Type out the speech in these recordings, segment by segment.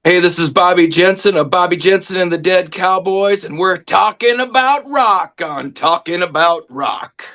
Hey, this is Bobby Jensen of Bobby Jensen and the Dead Cowboys, and we're talking about rock on Talking About Rock.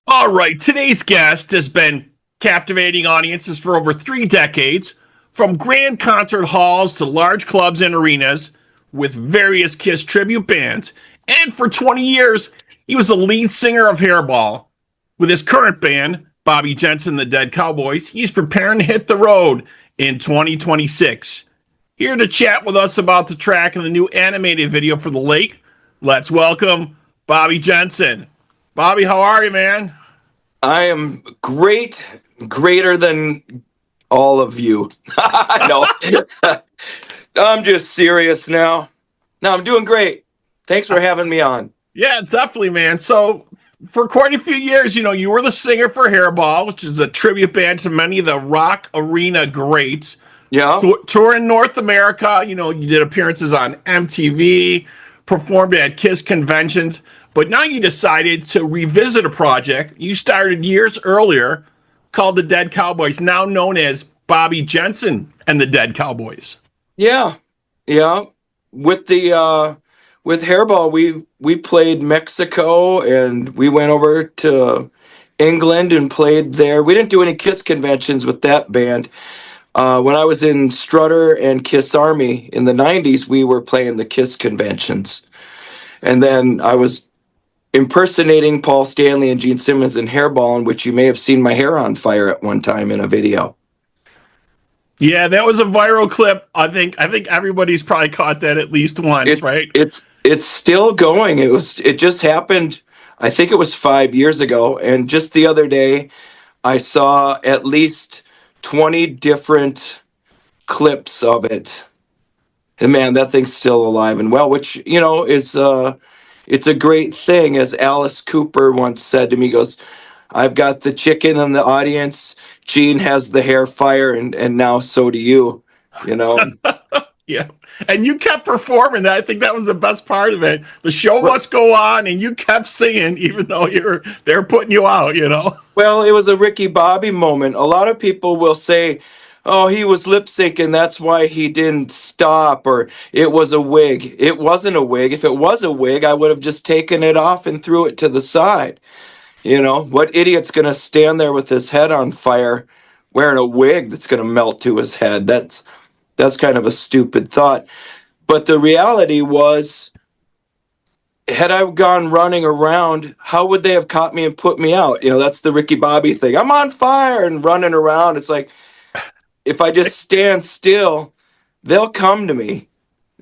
All right, today's guest has been captivating audiences for over 3 decades, from grand concert halls to large clubs and arenas with various Kiss tribute bands. And for 20 years, he was the lead singer of HAIRBALL. With his current band, Bobby Jensen, the Dead Cowboys, he's preparing to hit the road in 2026. Here to chat with us about the track and the new animated video for The Lake, let's welcome Bobby Jensen. Bobby, how are you, man? I am great, greater than all of you. No, I'm just serious now. No, I'm doing great. Thanks for having me on. Yeah, definitely, man. So, for quite a few years, you were the singer for HAIRBALL, which is a tribute band to many of the rock arena greats. Yeah. Touring North America, you did appearances on MTV, performed at Kiss conventions, but now you decided to revisit a project you started years earlier called the Dead Cowboys, now known as Bobby Jensen and the Dead Cowboys. Yeah. With HAIRBALL, we played Mexico, and we went over to England and played there. We didn't do any Kiss conventions with that band. When I was in Strutter and Kiss Army in the 90s, we were playing the Kiss conventions. And then I was impersonating Paul Stanley and Gene Simmons in HAIRBALL, in which you may have seen my hair on fire at one time in a video. Yeah, that was a viral clip. I think everybody's probably caught that at least once, right? It's still going. It just happened, I think it was 5 years ago, and just the other day I saw at least 20 different clips of it. And man, that thing's still alive and well, which, is it's a great thing. As Alice Cooper once said to me, he goes, I've got the chicken in the audience, Gene has the hair fire, and now so do you. Yeah. And you kept performing that. I think that was the best part of it. The show must go on, and you kept singing even though they're putting you out, Well, it was a Ricky Bobby moment. A lot of people will say, oh, he was lip syncing, that's why he didn't stop, or it was a wig. It wasn't a wig. If it was a wig, I would have just taken it off and threw it to the side. What idiot's going to stand there with his head on fire wearing a wig that's going to melt to his head? That's kind of a stupid thought. But the reality was, had I gone running around, how would they have caught me and put me out? That's the Ricky Bobby thing. I'm on fire and running around. It's like, if I just stand still, they'll come to me.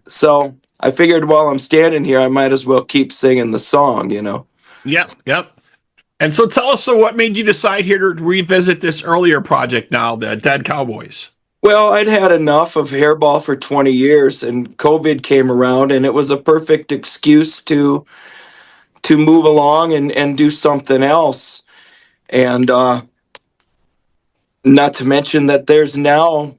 So I figured while I'm standing here, I might as well keep singing the song, Yep. And so tell us, what made you decide here to revisit this earlier project now, the Dead Cowboys? Well, I'd had enough of HAIRBALL for 20 years, and COVID came around, and it was a perfect excuse to move along and do something else. And not to mention that there's now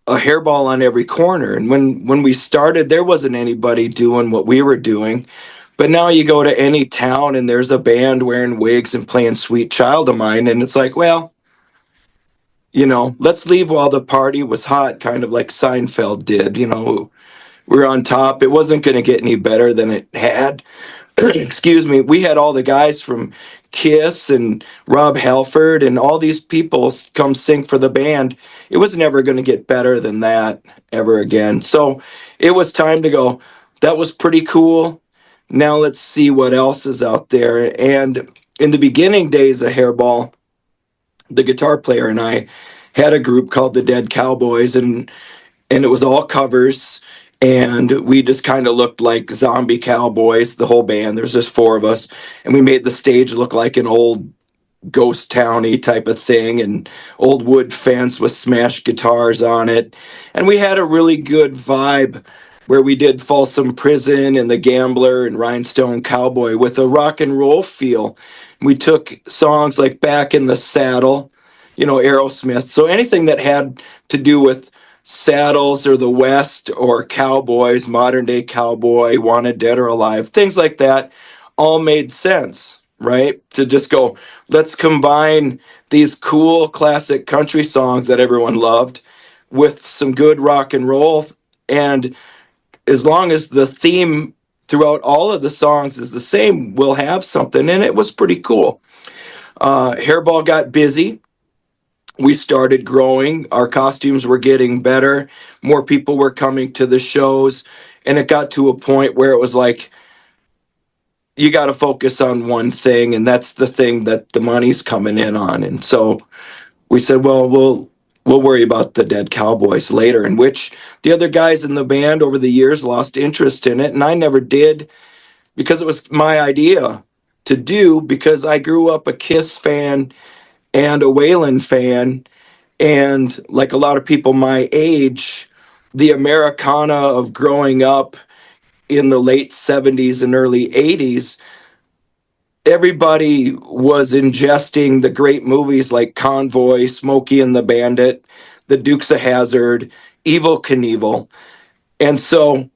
a HAIRBALL on every corner. And when we started, there wasn't anybody doing what we were doing. But now you go to any town and there's a band wearing wigs and playing Sweet Child of Mine. And it's like, well, let's leave while the party was hot, kind of like Seinfeld did. We're on top. It wasn't going to get any better than it had. Excuse me. We had all the guys from Kiss and Rob Halford and all these people come sing for the band. It was never going to get better than that ever again. So it was time to go, that was pretty cool. Now let's see what else is out there. And in the beginning days of HAIRBALL, the guitar player and I had a group called the Dead Cowboys, and it was all covers. And we just kind of looked like zombie cowboys, the whole band. There's just 4 of us. And we made the stage look like an old ghost towny type of thing, and old wood fence with smashed guitars on it. And we had a really good vibe where we did Folsom Prison and The Gambler and Rhinestone Cowboy with a rock and roll feel. We took songs like Back in the Saddle, Aerosmith. So anything that had to do with saddles or the West or cowboys, modern day cowboy, wanted dead or alive, things like that all made sense, right? To just go, let's combine these cool classic country songs that everyone loved with some good rock and roll. And as long as the theme throughout all of the songs is the same, we'll have something. And it was pretty cool. Hairball got busy. We started growing. Our costumes were getting better. More people were coming to the shows. And it got to a point where it was like, you got to focus on one thing, and that's the thing that the money's coming in on. And so we said, well, we'll worry about the Dead Cowboys later, in which the other guys in the band over the years lost interest in it, and I never did, because it was my idea to do, because I grew up a Kiss fan and a Waylon fan, and like a lot of people my age, the Americana of growing up in the late 70s and early 80s, everybody was ingesting the great movies like Convoy, Smokey and the Bandit, The Dukes of Hazzard, Evel Knievel. And so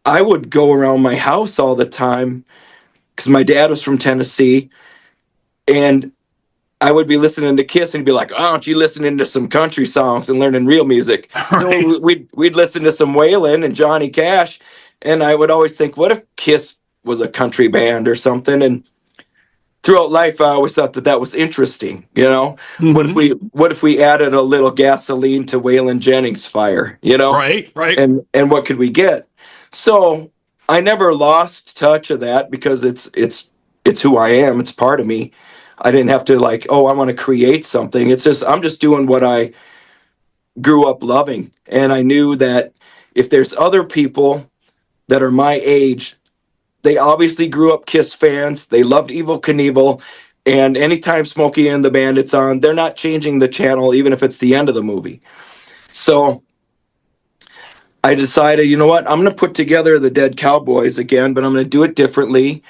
I would go around my house all the time because my dad was from Tennessee, and I would be listening to Kiss and he'd be like, "Oh, aren't you listening to some country songs and learning real music?" Right. So we'd listen to some Waylon and Johnny Cash, and I would always think, what if Kiss was a country band or something? And throughout life, I always thought that was interesting. Mm-hmm. What if we added a little gasoline to Waylon Jennings' fire? Right. Right. And what could we get? So I never lost touch of that, because it's who I am. It's part of me. I didn't have to like, oh, I want to create something. It's just, I'm just doing what I grew up loving. And I knew that if there's other people that are my age, they obviously grew up Kiss fans. They loved Evel Knievel. And anytime Smokey and the Bandit's on, they're not changing the channel, even if it's the end of the movie. So I decided, you know what? I'm going to put together the Dead Cowboys again, but I'm going to do it differently.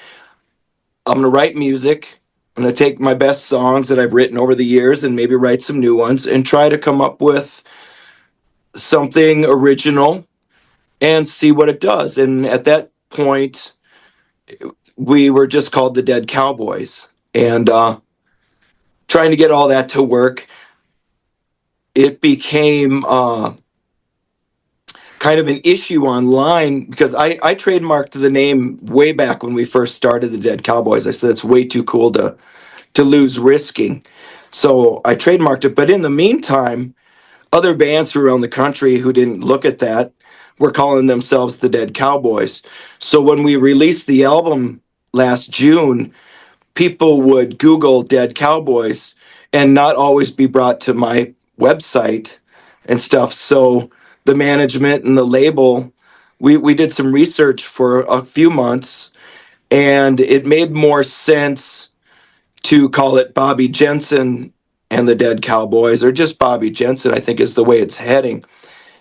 I'm going to write music. I'm going to take my best songs that I've written over the years and maybe write some new ones and try to come up with something original and see what it does. And at that point, we were just called the Dead Cowboys. And trying to get all that to work, it became kind of an issue online, because I trademarked the name way back when we first started the Dead Cowboys. I said it's way too cool to lose risking. So I trademarked it. But in the meantime, other bands around the country who didn't look at that were calling themselves the Dead Cowboys. So when we released the album last June, people would Google Dead Cowboys and not always be brought to my website and stuff. So the management and the label, we did some research for a few months, and it made more sense to call it Bobby Jensen and the Dead Cowboys, or just Bobby Jensen, I think is the way it's heading,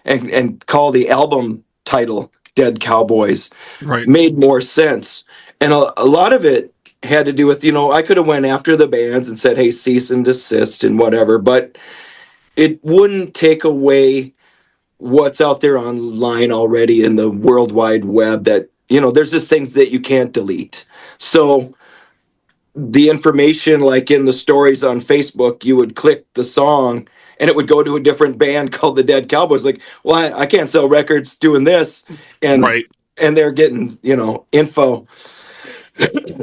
and call the album title Dead Cowboys. Right. Made more sense. And a lot of it had to do with, I could have went after the bands and said, hey, cease and desist and whatever, but it wouldn't take away what's out there online already in the World Wide Web, that, there's just things that you can't delete. So the information, like in the stories on Facebook, you would click the song and it would go to a different band called the Dead Cowboys. Like, well, I can't sell records doing this. And Right. they're getting, info.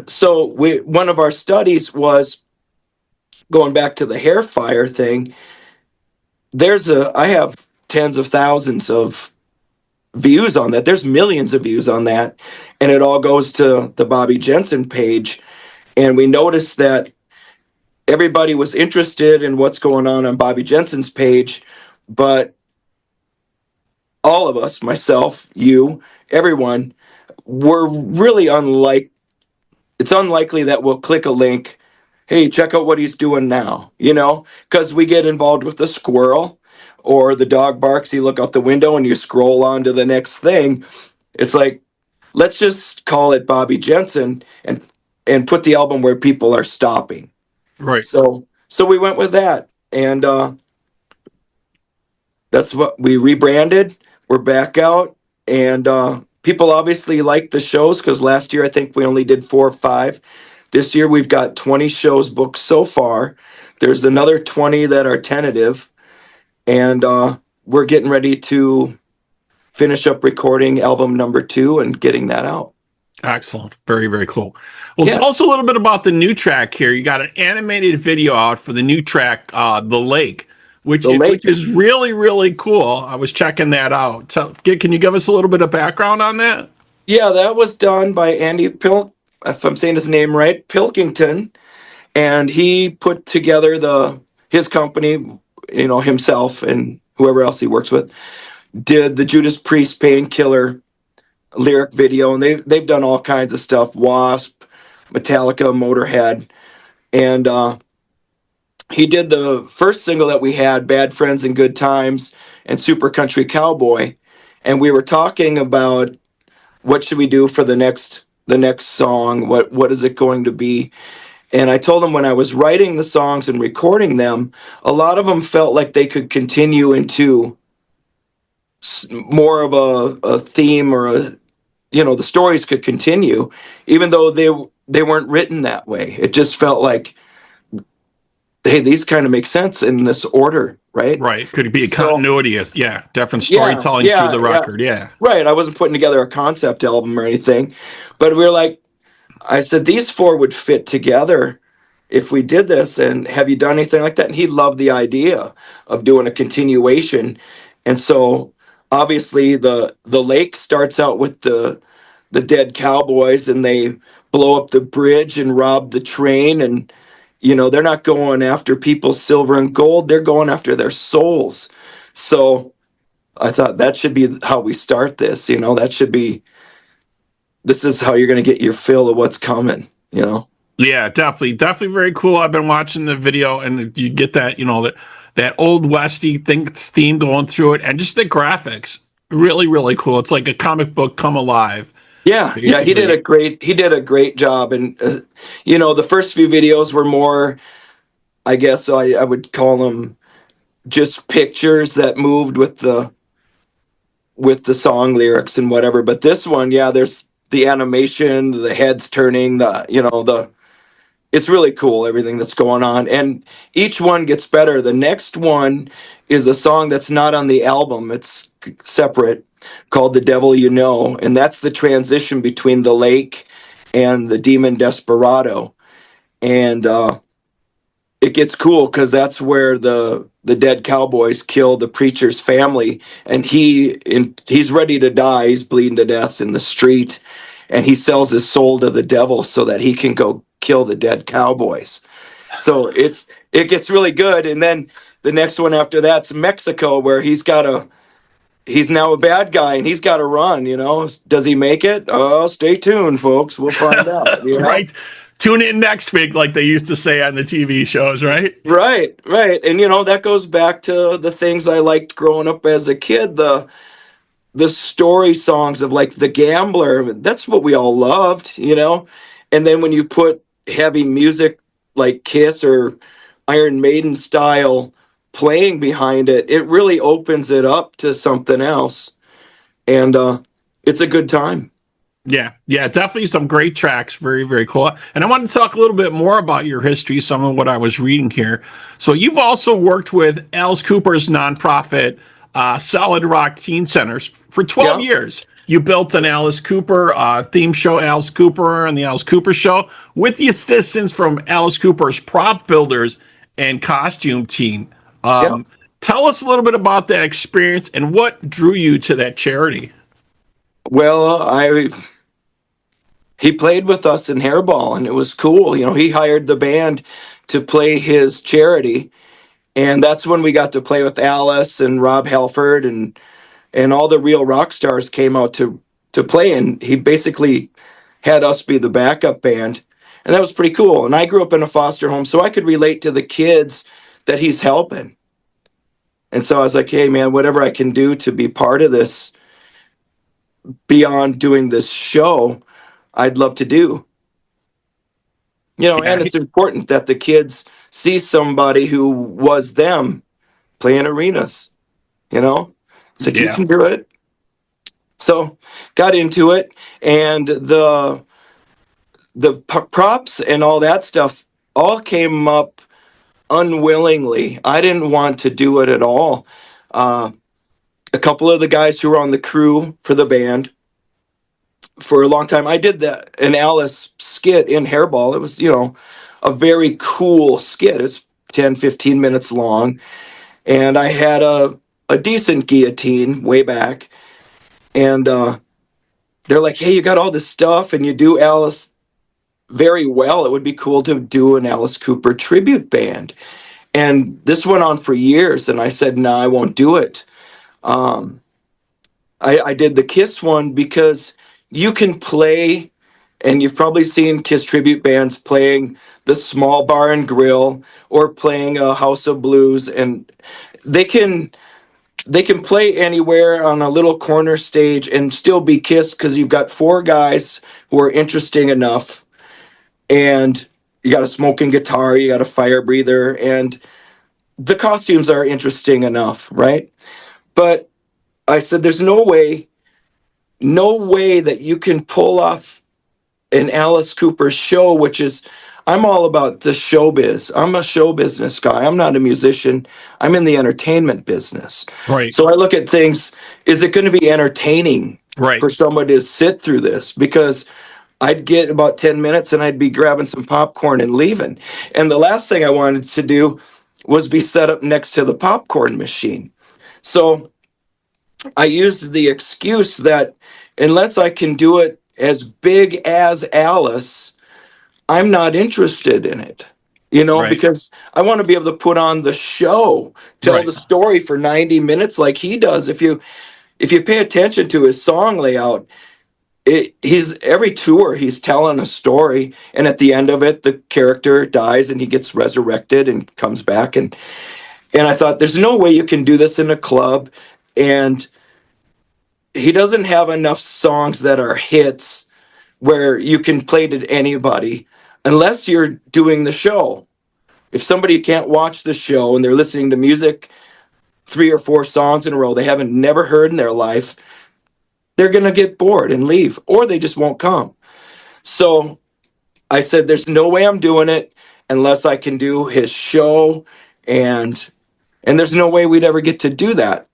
So one of our studies was going back to the hair fire thing. I have tens of thousands of views on that. There's millions of views on that. And it all goes to the Bobby Jensen page. And we noticed that everybody was interested in what's going on Bobby Jensen's page, but all of us, myself, you, everyone, were really it's unlikely that we'll click a link hey, check out what he's doing now, you know, because we get involved with the squirrel or the dog barks, you look out the window and you scroll on to the next thing. It's like, let's just call it Bobby Jensen and put the album where people are stopping. Right. So we went with that. And that's what we rebranded. We're back out. And people obviously like the shows because last year I think we only did 4 or 5. This year we've got 20 shows booked so far. There's another 20 that are tentative. And we're getting ready to finish up recording album number 2 and getting that out. Excellent. Very, very cool. Well, Yeah. tell us a little bit about the new track here. You got an animated video out for the new track, The Lake, The which Lake. is really, really cool. I was checking that out. So, can you give us a little bit of background on that? Yeah, that was done by Andy if I'm saying his name right, Pilkington, and he put together his company, you know, himself and whoever else he works with, did the Judas Priest Painkiller lyric video, and they've done all kinds of stuff, Wasp, Metallica, Motorhead, and he did the first single that we had, Bad Friends and Good Times, and Super Country Cowboy, and we were talking about what should we do for the next song, what is it going to be. And I told him when I was writing the songs and recording them, a lot of them felt like they could continue into more of a theme, or the stories could continue even though they weren't written that way. It just felt like, hey, these kind of make sense in this order, right? Right. Could it be a So continuity of, yeah, different yeah, storytelling through yeah, the yeah. record? Yeah. Right. I wasn't putting together a concept album or anything, but we were like, I said, these 4 would fit together if we did this. And have you done anything like that? And he loved the idea of doing a continuation. And so obviously the lake starts out with the Dead Cowboys, and they blow up the bridge and rob the train. And, they're not going after people's silver and gold. They're going after their souls. So I thought that should be how we start this. This is how you're going to get your fill of what's coming. Yeah, definitely, definitely very cool. I've been watching the video, and you get that, that old westy theme going through it, and just the graphics, really, really cool. It's like a comic book come alive, Yeah, yeah, he did basically. a great job. And the first few videos were more, I guess I would call them just pictures that moved with the song lyrics and whatever. But this one, yeah, there's the animation, the heads turning, the it's really cool, everything that's going on. And each one gets better. The next one is a song that's not on the album. It's separate, called The Devil You Know. And that's the transition between the lake and the demon Desperado. And it gets cool because that's where the Dead Cowboys kill the preacher's family. And he's ready to die. He's bleeding to death in the street. And he sells his soul to the devil so that he can go kill the Dead Cowboys. So it gets really good. And then the next one after that's Mexico, where he's now a bad guy and he's got to run. Does he make it? Oh, stay tuned, folks. We'll find out. Right. Tune in next week, like they used to say on the TV shows, right? Right, right. And that goes back to the things I liked growing up as a kid, the story songs of like The Gambler. That's what we all loved. And then when you put heavy music like Kiss or Iron Maiden style playing behind it, it really opens it up to something else. And it's a good time. Yeah, yeah, definitely some great tracks. Very, very cool. And I wanted to talk a little bit more about your history, some of what I was reading here. So you've also worked with Alice Cooper's nonprofit, Solid Rock Teen Centers, for 12 Yeah. years. You built an Alice Cooper theme show, Alice Cooper and the Alice Cooper Show, with the assistance from Alice Cooper's prop builders and costume team. Yeah. Tell us a little bit about that experience and what drew you to that charity. Well, he played with us in HAIRBALL, and it was cool. He hired the band to play his charity, and that's when we got to play with Alice and Rob Halford, and all the real rock stars came out to play. And he basically had us be the backup band. And that was pretty cool. And I grew up in a foster home, so I could relate to the kids that he's helping. And so I was like, hey, man, whatever I can do to be part of this beyond doing this show, I'd love to do. Yeah. And it's important that the kids see somebody who was them playing arenas. It's like, you Yeah. can do it. So got into it, and the props and all that stuff all came up unwillingly. I didn't want to do it at all. A couple of the guys who were on the crew for the band for a long time, I did an Alice skit in HAIRBALL. It was, a very cool skit. It's 10, 15 minutes long. And I had a decent guillotine way back. And they're like, hey, you got all this stuff and you do Alice very well. It would be cool to do an Alice Cooper tribute band. And this went on for years. And I said, no, I won't do it. I did the Kiss one because you can play, and you've probably seen Kiss tribute bands playing the Small Bar and Grill or playing a House of Blues, and they can play anywhere on a little corner stage and still be Kiss because you've got four guys who are interesting enough, and you got a smoking guitar, you got a fire breather, and the costumes are interesting enough, right? But I said, there's no way that you can pull off an Alice Cooper show, which is, I'm all about the showbiz. I'm a show business guy. I'm not a musician. I'm in the entertainment business. Right. So I look at things, is it going to be entertaining Right. for somebody to sit through this? Because I'd get about 10 minutes and I'd be grabbing some popcorn and leaving. And the last thing I wanted to do was be set up next to the popcorn machine. So I used the excuse that unless I can do it as big as Alice, I'm not interested in it. Right. Because I want to be able to put on the show, tell Right. the story for 90 minutes like he does. If you pay attention to his song layout, he's every tour he's telling a story, and at the end of it the character dies and he gets resurrected and comes back, and I thought there's no way you can do this in a club, and he doesn't have enough songs that are hits where you can play to anybody unless you're doing the show. If somebody can't watch the show and they're listening to music 3 or 4 songs in a row they haven't never heard in their life, they're going to get bored and leave, or they just won't come. So I said, there's no way I'm doing it unless I can do his show, and there's no way we'd ever get to do that.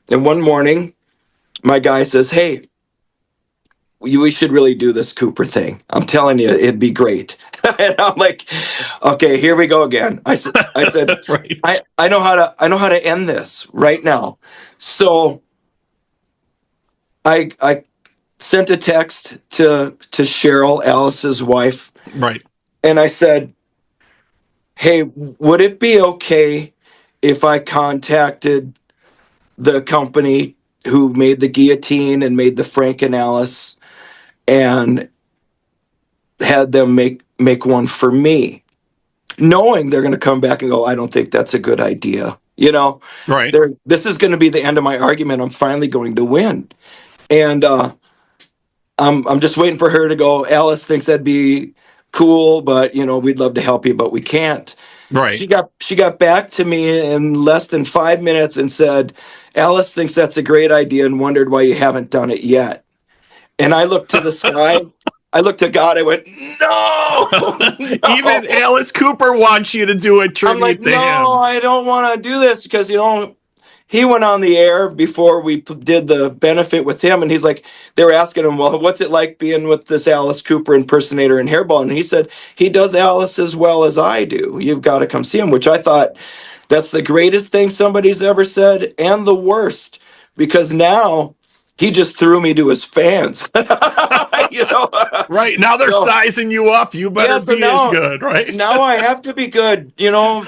And one morning, my guy says, hey, we should really do this Cooper thing. I'm telling you, it'd be great. And I'm like, okay, here we go again. I said, Right. I know how to end this right now. So I sent a text to Cheryl, Alice's wife, Right. and I said, hey, would it be okay if I contacted the company who made the guillotine and made the Frank and Alice and had them make one for me, knowing they're going to come back and go, I don't think that's a good idea. Right. This is going to be the end of my argument. I'm finally going to win. And I'm just waiting for her to go, Alice thinks that'd be cool, but we'd love to help you, but we can't. Right. She got back to me in less than 5 minutes and said, Alice thinks that's a great idea and wondered why you haven't done it yet. And I looked to the sky. I looked at God. I went, no, no. Even Alice Cooper wants you to do a tribute I'm like, to no, him. I don't want to do this because, he went on the air before we did the benefit with him. And he's like, they were asking him, well, what's it like being with this Alice Cooper impersonator in HAIRBALL? And he said, he does Alice as well as I do. You've got to come see him, which I thought that's the greatest thing somebody's ever said and the worst, because now he just threw me to his fans. Right. Now they're So, sizing you up. You better so be as good, right? now I have to be good. I'm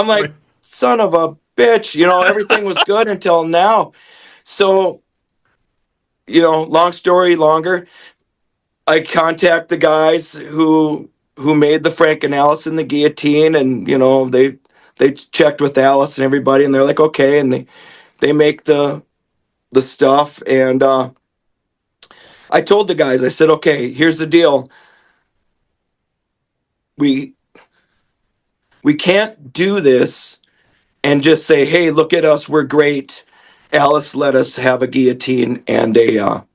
like, Right. son of a bitch. Everything was good until now. So, long story longer, I contact the guys who who made the Frank and Alice and the guillotine, and they checked with Alice and everybody, and they're like, okay, and they make the stuff, and I told the guys, I said, okay, here's the deal. We we can't do this and just say, hey, look at us, we're great. Alice let us have a guillotine and a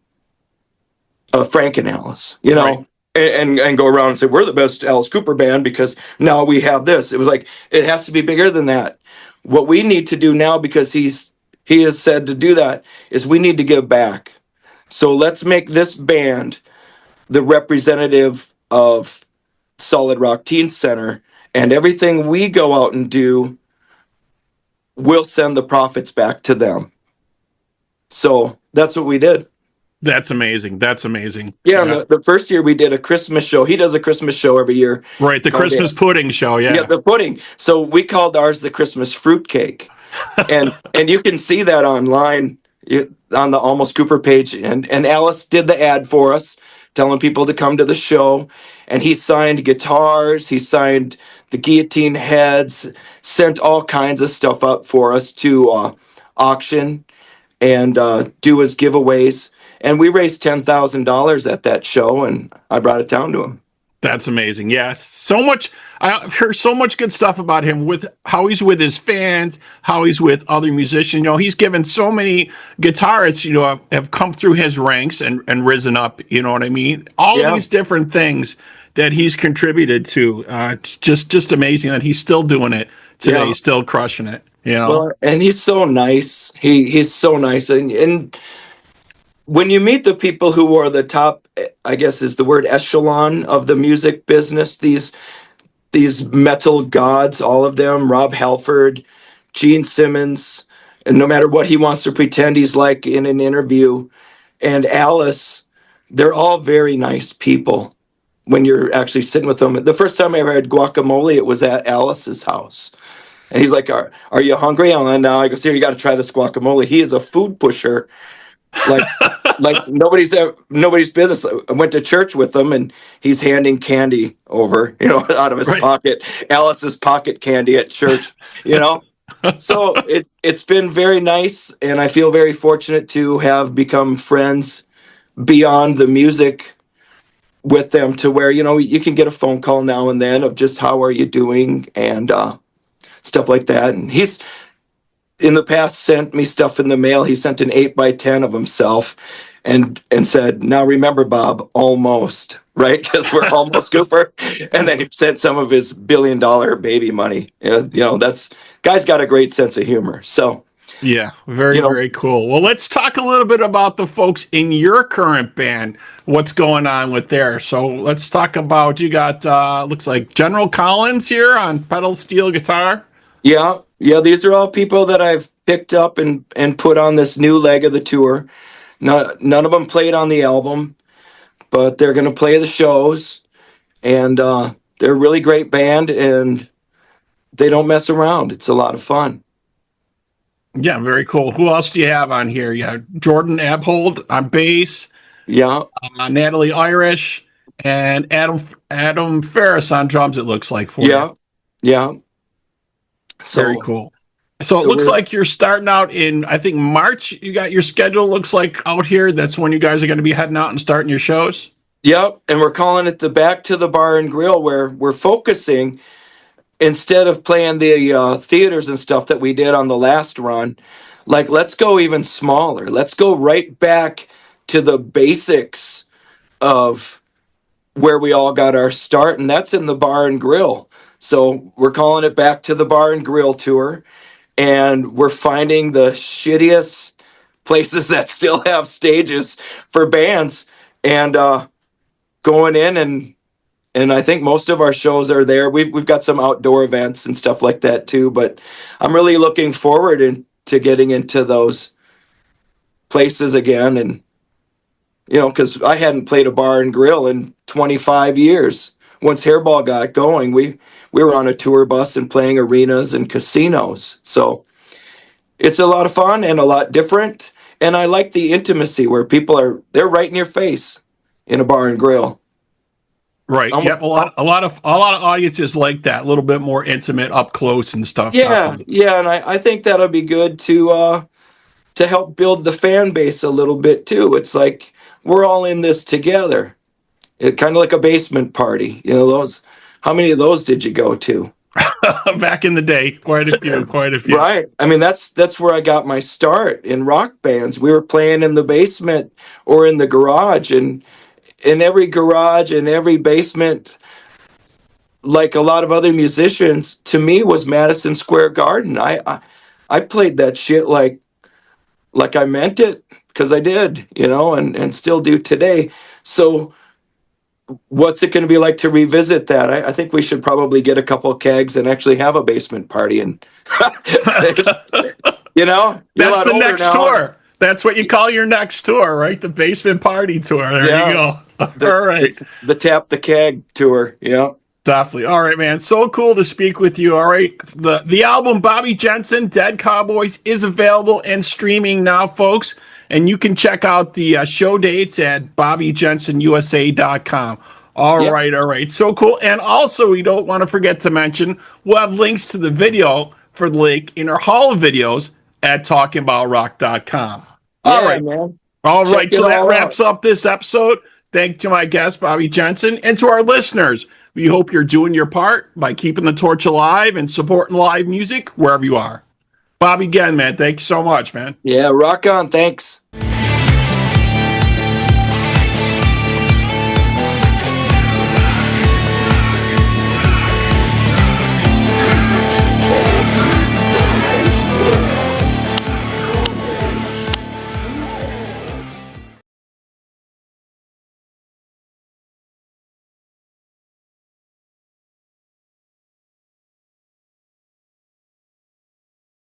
Frank and Alice, Right. and go around and say we're the best Alice Cooper band because now we have this. It was like it has to be bigger than that. What we need to do now, because he has said to do that, is we need to give back. So let's make this band the representative of Solid Rock Teen Center, and everything we go out and do, we'll send the profits back to them. So that's what we did. That's amazing. That's amazing. Yeah, and Yeah. the first year we did a Christmas show. He does a Christmas show every year. Right. The Called Christmas pudding show. Yeah, Yeah. the pudding. So we called ours the Christmas fruitcake, and you can see that online on the Almost Cooper page. And Alice did the ad for us, telling people to come to the show. And he signed guitars, he signed the guillotine heads, sent all kinds of stuff up for us to auction and do as giveaways. And we raised $10,000 at that show, and I brought it down to him. That's amazing. Yes. So much. I've heard so much good stuff about him, with how he's with his fans, how he's with other musicians. He's given so many guitarists, have come through his ranks and risen up. You know what I mean? All of Yeah. these different things that he's contributed to. It's just amazing that he's still doing it today. Yeah. He's still crushing it. Well, and he's so nice. He's so nice, and when you meet the people who are the top, I guess is the word, echelon of the music business, these metal gods, all of them, Rob Halford, Gene Simmons, and no matter what he wants to pretend he's like in an interview, and Alice, they're all very nice people when you're actually sitting with them. The first time I ever had guacamole, it was at Alice's house. And he's like, are you hungry? And now I go, here, you got to try this guacamole. He is a food pusher like nobody's business. I went to church with him, and he's handing candy over, out of his Right. pocket, Alice's pocket candy at church, So it's been very nice, and I feel very fortunate to have become friends beyond the music with them, to where you can get a phone call now and then of just how are you doing and stuff like that. And he's in the past sent me stuff in the mail. He sent an 8x10 of himself and said, now remember, Bob, almost, right? Because we're almost Cooper. And then he sent some of his $1 billion baby money. That's, guy's got a great sense of humor. So Yeah, very cool. Well, let's talk a little bit about the folks in your current band. What's going on with there? So let's talk about, you got looks like General Collins here on pedal steel guitar. yeah, these are all people that I've picked up and put on this new leg of the tour. None of them played on the album, but they're going to play the shows, and they're a really great band, and they don't mess around. It's a lot of fun. Yeah, very cool. Who else do you have on here? Yeah, Jordan Abhold on bass, Yeah, Natalie Irish, and Adam Ferris on drums. It looks like for yeah, you. yeah. So Very cool. So it so looks we're- like you're starting out in, I think, March. You got your schedule, looks like, out here. That's when you guys are going to be heading out and starting your shows. Yep, and we're calling it the Back to the Bar and Grill, where we're focusing, instead of playing the theaters and stuff that we did on the last run. Like, let's go even smaller. Let's go right back to the basics of where we all got our start, and that's in the bar and grill. So we're calling it Back to the Bar and Grill Tour, and we're finding the shittiest places that still have stages for bands, and going in, and I think most of our shows are there. We've got some outdoor events and stuff like that too, but I'm really looking forward to getting into those places again. And because I hadn't played a bar and grill in 25 years. Once HAIRBALL got going, we were on a tour bus and playing arenas and casinos. So it's a lot of fun and a lot different. And I like the intimacy where they're right in your face in a bar and grill. Right. Almost. Yep. A lot of audiences like that, a little bit more intimate, up close and stuff. Yeah, Definitely. yeah, and I think that'll be good to help build the fan base a little bit too. It's like we're all in this together. It kind of like a basement party. You know, those, how many of those did you go to? Back in the day, quite a few, quite a few. Right. I mean, that's where I got my start in rock bands. We were playing in the basement or in the garage, and in every garage and every basement, like a lot of other musicians, to me was Madison Square Garden. I played that shit like I meant it, because I did, you know, and still do today. So what's it going to be like to revisit that? I think we should probably get a couple of kegs and actually have a basement party. And you know, you're a That's lot the older next now. tour. That's what you call your next tour, right? The basement party tour. There you Yeah, go. the, All right. the tap the keg tour. Yeah. Definitely. All right, man. So cool to speak with you. All right. The album Bobby Jensen, Dead Cowboys, is available and streaming now, folks. And you can check out the show dates at BobbyJensenUSA.com. All Yeah. right. All right. So cool. And also, we don't want to forget to mention, we'll have links to the video for the link in our Hall of Videos at talkingaboutrock.com. All Yeah, right. man. All Check right, it so that all out. wraps up this episode. Thank you to my guest, Bobby Jensen, and to our listeners. We hope you're doing your part by keeping the torch alive and supporting live music wherever you are. Bobby, again, man, thank you so much, man. Yeah, rock on. Thanks.